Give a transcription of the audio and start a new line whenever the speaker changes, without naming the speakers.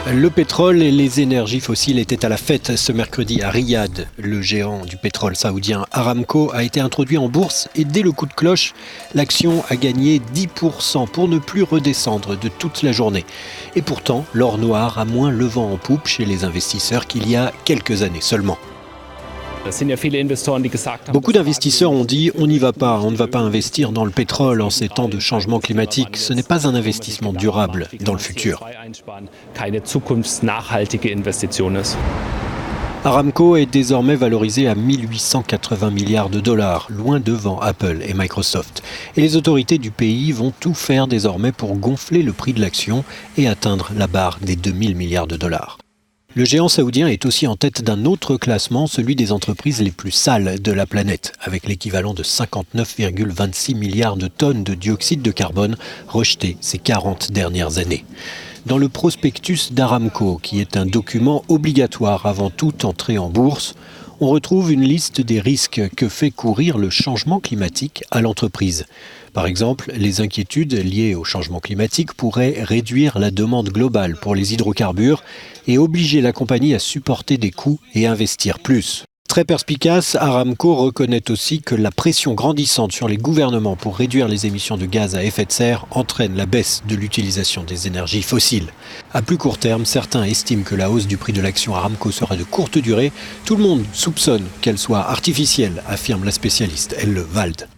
Le pétrole et les énergies fossiles étaient à la fête ce mercredi à Riyad. Le géant du pétrole saoudien Aramco a été introduit en bourse et dès le coup de cloche, l'action a gagné 10% pour ne plus redescendre de toute la journée. Et pourtant, l'or noir a moins le vent en poupe chez les investisseurs qu'il y a quelques années seulement. Beaucoup d'investisseurs ont dit on n'y va pas, on ne va pas investir dans le pétrole en ces temps de changement climatique. Ce n'est pas un investissement durable dans le futur. Aramco est désormais valorisé à 1880 milliards de dollars, loin devant Apple et Microsoft. Et les autorités du pays vont tout faire désormais pour gonfler le prix de l'action et atteindre la barre des 2000 milliards de dollars. Le géant saoudien est aussi en tête d'un autre classement, celui des entreprises les plus sales de la planète, avec l'équivalent de 59,26 milliards de tonnes de dioxyde de carbone rejetées ces 40 dernières années. Dans le prospectus d'Aramco, qui est un document obligatoire avant toute entrée en bourse, on retrouve une liste des risques que fait courir le changement climatique à l'entreprise. Par exemple, les inquiétudes liées au changement climatique pourraient réduire la demande globale pour les hydrocarbures et obliger la compagnie à supporter des coûts et investir plus. Très perspicace, Aramco reconnaît aussi que la pression grandissante sur les gouvernements pour réduire les émissions de gaz à effet de serre entraîne la baisse de l'utilisation des énergies fossiles. À plus court terme, certains estiment que la hausse du prix de l'action Aramco sera de courte durée. Tout le monde soupçonne qu'elle soit artificielle, affirme la spécialiste Elle Wald.